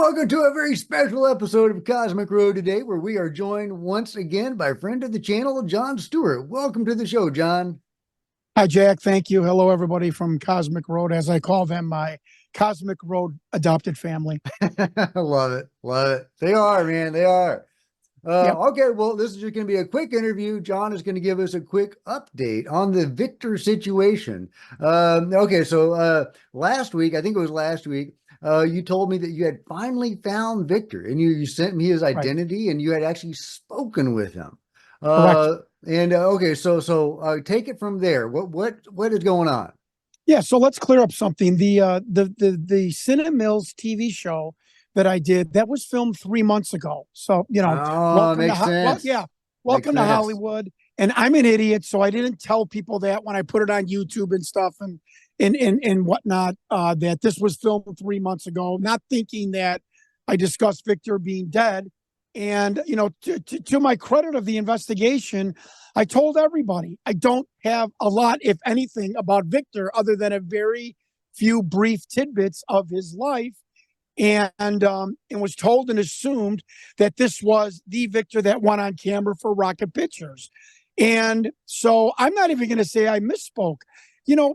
welcome to a very special episode of Cosmic Road today, where we are joined once again by friend of the channel, John Stewart. Welcome to the show, John. Hi, Jack. Thank you. Hello, everybody from Cosmic Road, as I call them, my Cosmic Road adopted family. Love it. Love it. They are, man. They are. Yep. Okay, well, this is just going to be a quick interview. John is going to give us a quick update on the Victor situation. Okay, so last week, I think it was last week, you told me that you had finally found Victor, and you sent me his Right. identity, and you had actually spoken with him. Correct. Okay, so take it from there. What is going on? Yeah. So let's clear up something. The Cinema Mills TV show that I did, that was filmed 3 months ago. So, Oh, makes sense. Makes welcome to sense. Hollywood. And I'm an idiot, so I didn't tell people that when I put it on YouTube and stuff and whatnot, that this was filmed 3 months ago, not thinking that I discussed Victor being dead. And, to my credit of the investigation, I told everybody I don't have a lot, if anything, about Victor other than a very few brief tidbits of his life. And was told and assumed that this was the Victor that went on camera for Rocket Pictures. And so I'm not even going to say I misspoke.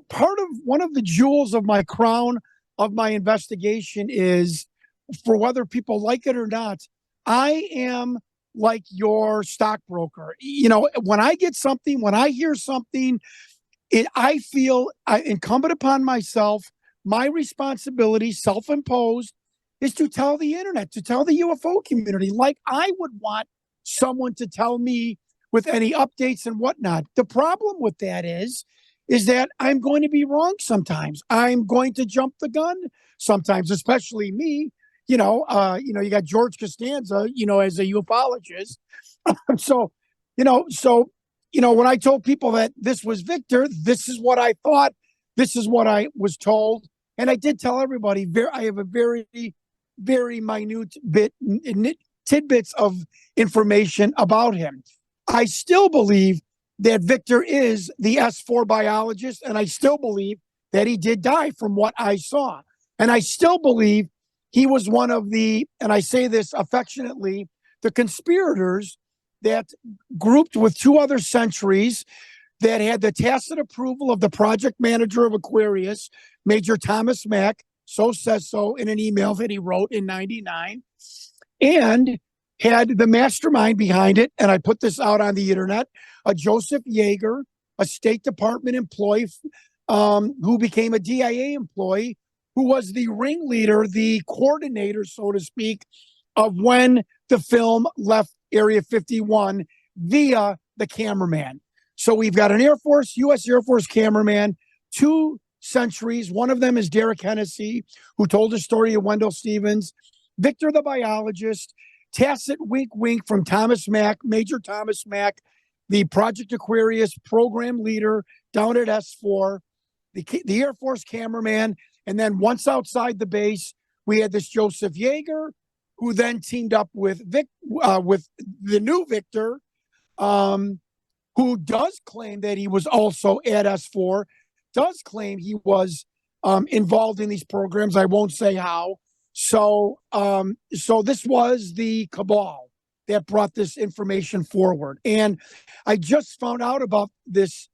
Part of one of the jewels of my crown of my investigation is, for whether people like it or not, I am like your stockbroker. When I get something, when I hear something, I feel incumbent upon myself, my responsibility, self-imposed, is to tell the internet, to tell the UFO community, like I would want someone to tell me with any updates and whatnot. The problem with that is that I'm going to be wrong sometimes. I'm going to jump the gun sometimes, especially me. You got George Costanza, as a ufologist. So when I told people that this was Victor, this is what I thought, this is what I was told. And I did tell everybody, I have a very, very minute tidbits of information about him. I still believe that Victor is the S4 biologist, and I still believe that he did die from what I saw. And I still believe he was one of the, and I say this affectionately, the conspirators that grouped with two other centuries that had the tacit approval of the project manager of Aquarius, Major Thomas Mack, so says so in an email that he wrote in '99, and had the mastermind behind it. And I put this out on the internet, a Joseph Yeager, a State Department employee who became a DIA employee, who was the ringleader, the coordinator, so to speak, of when the film left Area 51 via the cameraman. So we've got an U.S. Air Force cameraman, two centuries. One of them is Derek Hennessy, who told the story of Wendell Stevens. Victor the biologist, tacit wink wink from Thomas Mack, Major Thomas Mack, the Project Aquarius program leader down at S4, the Air Force cameraman. And then once outside the base, we had this Joseph Yeager, who then teamed up with with the new Victor, who does claim that he was also at S4, does claim he was involved in these programs. I won't say how. So this was the cabal that brought this information forward. And I just found out about this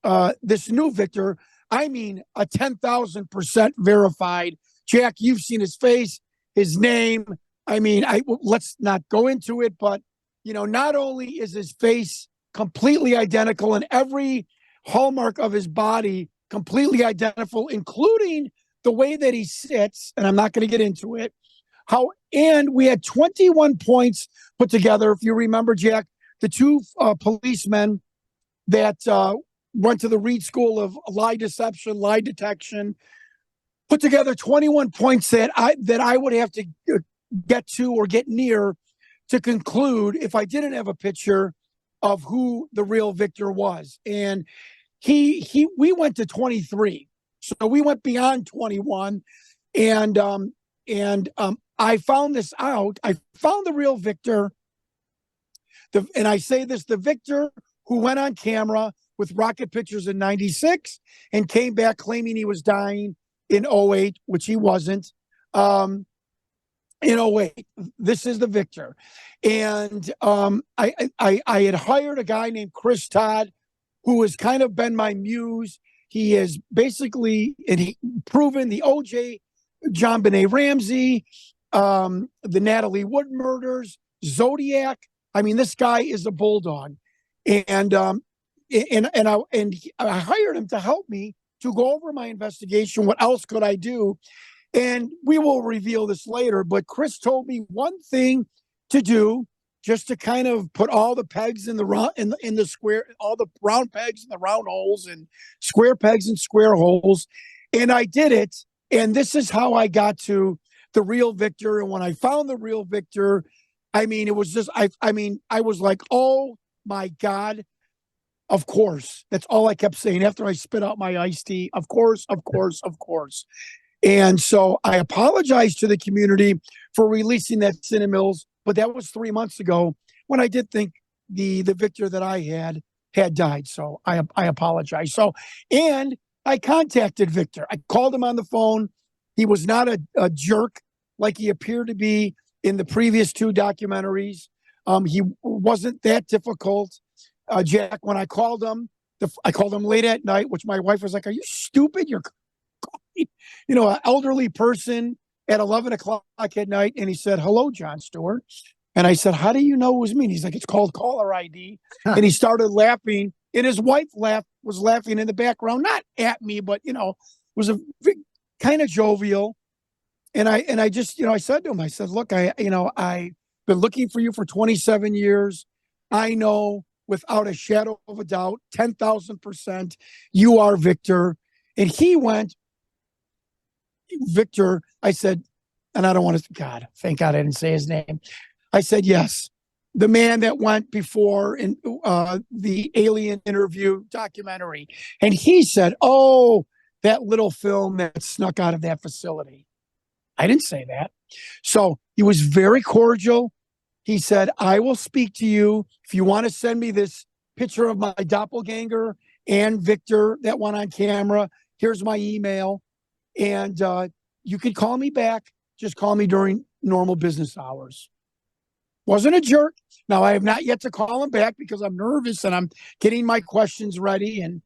new Victor. I mean, a 10,000% verified. Jack, you've seen his face, his name. I mean, let's not go into it, but not only is his face completely identical and every hallmark of his body completely identical, including the way that he sits, and I'm not going to get into it. And we had 21 points put together. If you remember, Jack, the two policemen that went to the Reed School of Lie Deception, Lie Detection, put together 21 points that I would have to get to or get near to conclude, if I didn't have a picture, of who the real Victor was. And we went to 23. So we went beyond 21. And I found this out. I found the real Victor. And I say this, the Victor who went on camera with Rocket Pictures in '96 and came back claiming he was dying in '08, which he wasn't. wait, this is the victor. And I had hired a guy named Chris Todd, who has kind of been my muse. He has basically proven the OJ, John Benet Ramsey, the Natalie Wood murders, Zodiac. I mean, this guy is a bulldog, and I hired him to help me to go over my investigation. What else could I do? And we will reveal this later, but Chris told me one thing to do, just to kind of put all the pegs in the round in the square, all the round pegs in the round holes, and square pegs in square holes. And I did it. And this is how I got to the real victor. And when I found the real victor, I mean, it was just, I was like, oh my God, of course. That's all I kept saying after I spit out my iced tea. Of course, of course, of course. And so I apologize to the community for releasing that Cinnamills, but that was 3 months ago when I did think the victor that I had died. So I apologize. So, and I contacted Victor. I called him on the phone. He was not a jerk like he appeared to be in the previous 2 documentaries. He wasn't that difficult. Jack, when I called him late at night, which my wife was like, "Are you stupid? You're an elderly person at 11 o'clock at night." And he said, "Hello, John Stewart." And I said, "How do you know it was me?" And he's like, "It's called caller ID." And he started laughing, and his wife was laughing in the background, not at me, but, was a kind of jovial. And I just, I said to him, I said, "Look, I've been looking for you for 27 years. I know without a shadow of a doubt, 10,000%, you are Victor." And he went, "Victor," I said, and I don't want to, God, thank God I didn't say his name. I said, "Yes, the man that went before in the Alien Interview documentary." And he said, "Oh, that little film that snuck out of that facility." I didn't say that. So he was very cordial. He said, "I will speak to you. If you want to send me this picture of my doppelganger and Victor that went on camera, here's my email. And you can call me back. Just call me during normal business hours." Wasn't a jerk. Now, I have not yet to call him back because I'm nervous and I'm getting my questions ready and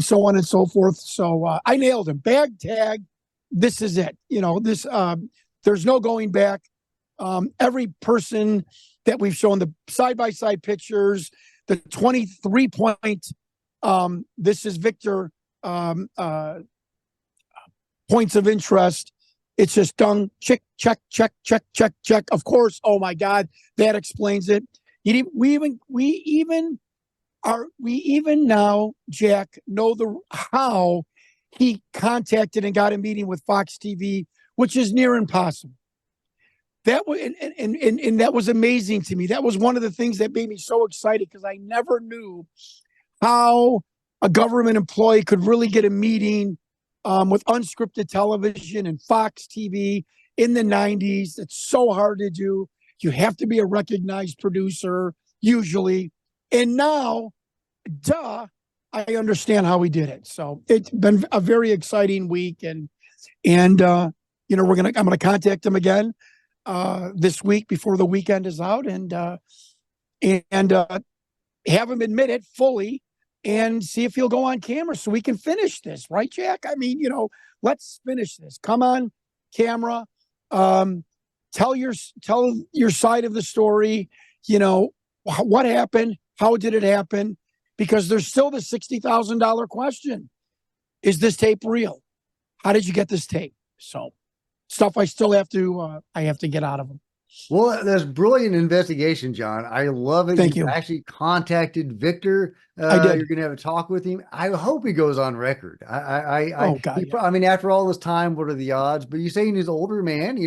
so on and so forth. So I nailed him. Bag tag. This is it. There's no going back. Every person that we've shown the side-by-side pictures, the 23-point, this is Victor, points of interest. It's just done. Check, check, check, check, check, check. Of course. Oh my God, that explains it. We even now, Jack, know how he contacted and got a meeting with Fox TV, which is near impossible. That was and that was amazing to me. That was one of the things that made me so excited, because I never knew how a government employee could really get a meeting with unscripted television and Fox TV in the 90s. It's so hard to do. You have to be a recognized producer, usually. And now, I understand how we did it. So it's been a very exciting week. And I'm going to contact him again this week before the weekend is out, and have him admit it fully, and see if he'll go on camera so we can finish this, right, Jack? I mean, let's finish this. Come on camera. Tell your side of the story. What happened? How did it happen? Because there's still the $60,000 question. Is this tape real? How did you get this tape? So stuff I still have to get out of them. Well, that's brilliant investigation, John. I love it. Thank you. Actually contacted Victor. I did. You're going to have a talk with him. I hope he goes on record. Oh God. I mean, after all this time, what are the odds? But you're saying he's an older man,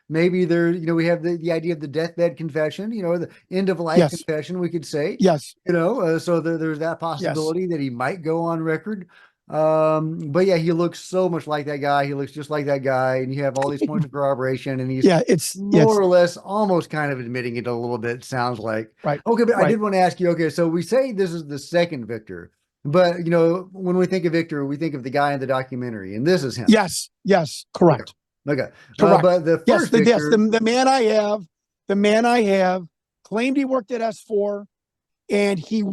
maybe there, we have the idea of the deathbed confession, the end of life confession, we could say. Yes. So there's that possibility that he might go on record. But yeah, he looks so much like that guy. He looks just like that guy, and you have all these points of corroboration, and he's more or less almost kind of admitting it a little bit, sounds like. Right. Okay, but right. I did want to ask you, okay, so we say this is the second Victor, but when we think of Victor, we think of the guy in the documentary, and this is him. Yes, correct. Okay. Correct. But the Yes, first Victor, the man I have claimed he worked at S4, and he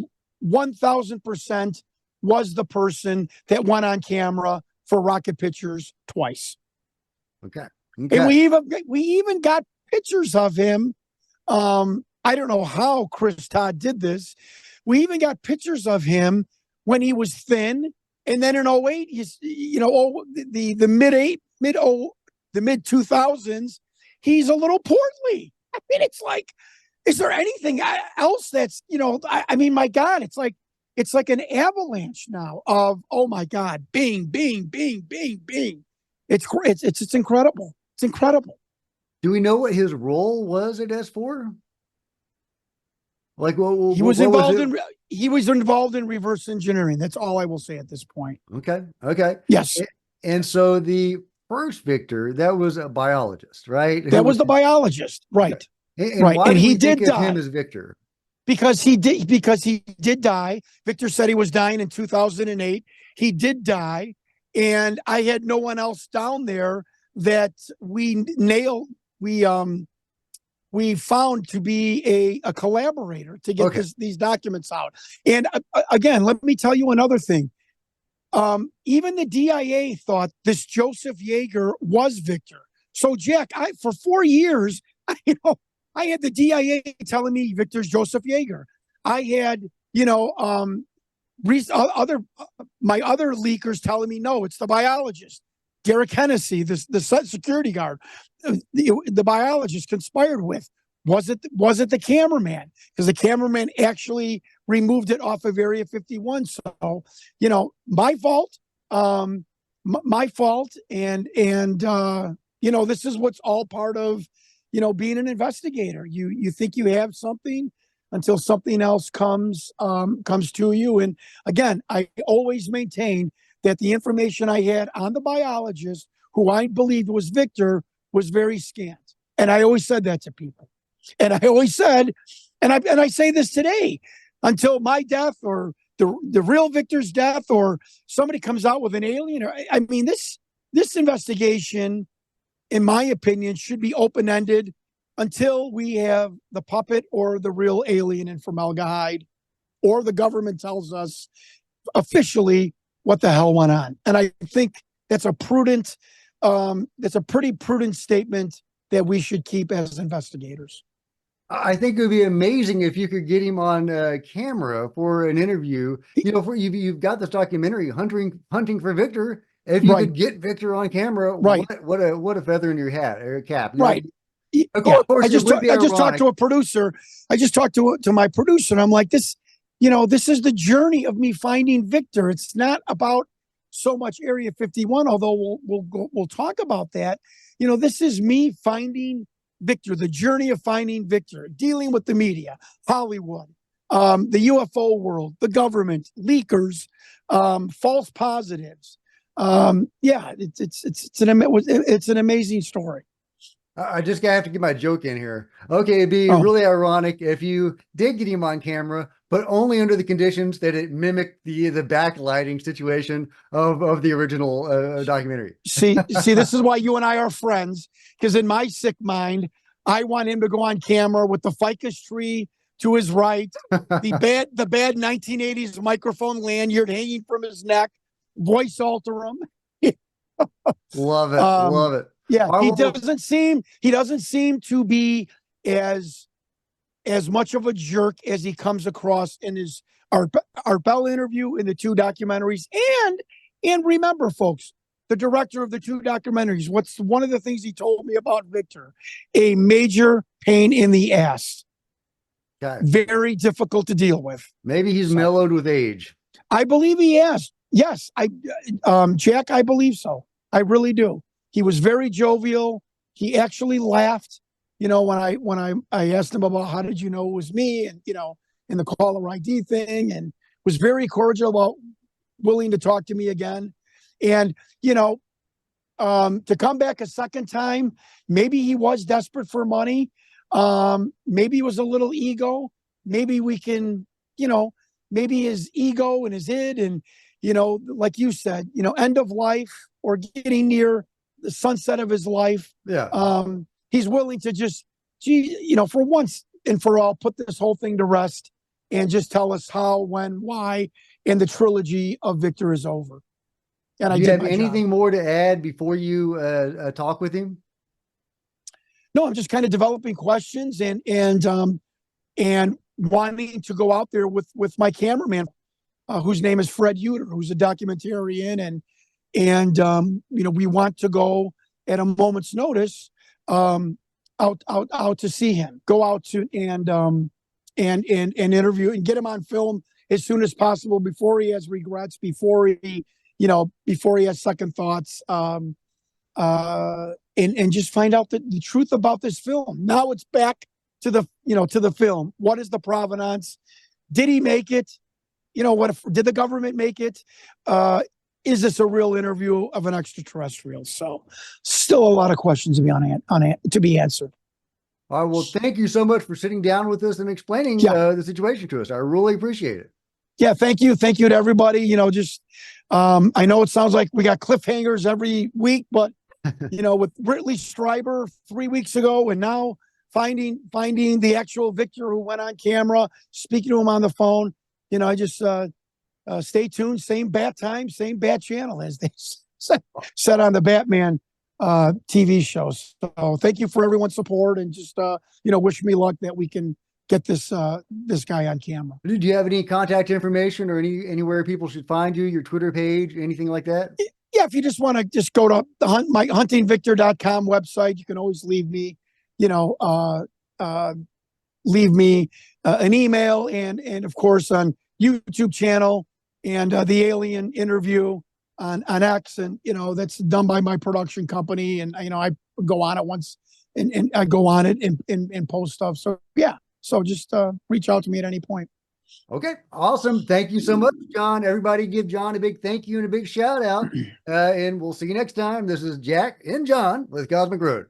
1000% was the person that went on camera for Rocket Pictures twice. okay. And Okay. we even got pictures of him. I don't know how Chris Todd did this. We even got pictures of him when he was thin, and then in '08, he's the mid 2000s, he's a little portly. I mean, it's like, is there anything else that's I mean, my God, it's like an avalanche now of, oh my God, bing, bing, bing, bing, bing. It's incredible. It's incredible. Do we know what his role was at S4? Like, He was what was involved it? in he was involved in reverse engineering. That's all I will say at this point. Okay. Okay. Yes, And so the first Victor, that was a biologist, right? that was the biologist, Okay. right? And Right, why and do he we think did of him die as Victor? because he did die. Victor said he was dying in 2008. He did die, and I had no one else down there that we found to be a collaborator to get Okay. these documents out. And again, let me tell you another thing. Even the DIA thought this Joseph Yeager was Victor. So Jack, for 4 years, I had the DIA telling me Victor's Joseph Yeager. I had, my other leakers telling me, no, it's the biologist, Derek Hennessy, the security guard, the biologist conspired with. Was it the cameraman? Because the cameraman actually removed it off of Area 51. So, my fault. My fault. And this is what's all part of, being an investigator. You think you have something until something else comes to you. And again, I always maintain that the information I had on the biologist, who I believed was Victor, was very scant. And I always said that to people. And I always said, and I say this today, until my death or the real Victor's death, or somebody comes out with an alien. I mean, this investigation, in my opinion, should be open-ended until we have the puppet or the real alien in formaldehyde, or the government tells us officially what the hell went on. And I think that's a pretty prudent statement that we should keep as investigators. I think it would be amazing if you could get him on camera for an interview. You've got this documentary, hunting for Victor. If you Right. could get Victor on camera, Right. what a feather in your hat or cap. Right. Of Yeah. course, I just talked ironic. to a producer. I just talked to my producer, and I'm like, this is the journey of me finding Victor. It's not about so much Area 51, although we'll talk about that. This is me finding Victor, the journey of finding Victor, dealing with the media, Hollywood, the UFO world, the government, leakers, false positives. It's an amazing story. I just have to get my joke in here. Okay, it'd be Oh. really ironic if you did get him on camera, but only under the conditions that it mimicked the backlighting situation of the original documentary. See, this is why you and I are friends, because in my sick mind, I want him to go on camera with the ficus tree to his right, the bad 1980s microphone lanyard hanging from his neck, voice alter him. Love it, love it. Yeah, he Well, doesn't seem to be as much of a jerk as he comes across in his Art Bell interview, in the 2 documentaries. And remember, folks, the director of the 2 documentaries, what's one of the things he told me about Victor? A major pain in the ass. okay. Very difficult to deal with. Maybe he's mellowed with age. I believe he has. Yes, Jack, I believe so. I really do. He was very jovial. He actually laughed, when I asked him about how did you know it was me, and in the caller ID thing, and was very cordial about willing to talk to me again. And to come back a second time, maybe he was desperate for money. Maybe it was a little ego. Maybe we can, maybe his ego and his id, and like you said, end of life or getting near the sunset of his life. Yeah. He's willing to just, for once and for all, put this whole thing to rest and just tell us how, when, why, and the trilogy of Victor is over. And Do I you did have my anything job. more to add before you talk with him? No, I'm just kind of developing questions and wanting to go out there with my cameraman, whose name is Fred Uter, who's a documentarian, and we want to go at a moment's notice, out to see him, go out to and interview and get him on film as soon as possible before he has regrets, before he has second thoughts, and just find out the truth about this film. Now it's back to the film. What is the provenance? Did he make it? Did the government make it? Is this a real interview of an extraterrestrial? So still a lot of questions to be answered. All right, well, thank you so much for sitting down with us and explaining Yeah. the situation to us. I really appreciate it. Yeah, thank you to everybody. I know it sounds like we got cliffhangers every week, but with Whitley Strieber 3 weeks ago, and now finding the actual Victor who went on camera, speaking to him on the phone. I just stay tuned. Same bat time, same bat channel, as they said on the Batman TV shows. So thank you for everyone's support, and just wish me luck that we can get this guy on camera. Do you have any contact information or anywhere people should find you, your Twitter page, anything like that? Yeah, if you just want to just go to my huntingvictor.com website, you can always leave me, an email, and of course on YouTube channel, and the alien interview on X, and that's done by my production company, and I go on it once, and I go on it and post stuff. So yeah, so just reach out to me at any point. Okay, awesome. Thank you so much, John. Everybody give John a big thank you and a big shout out. And we'll see you next time. This is Jack and John with Cosmic Road.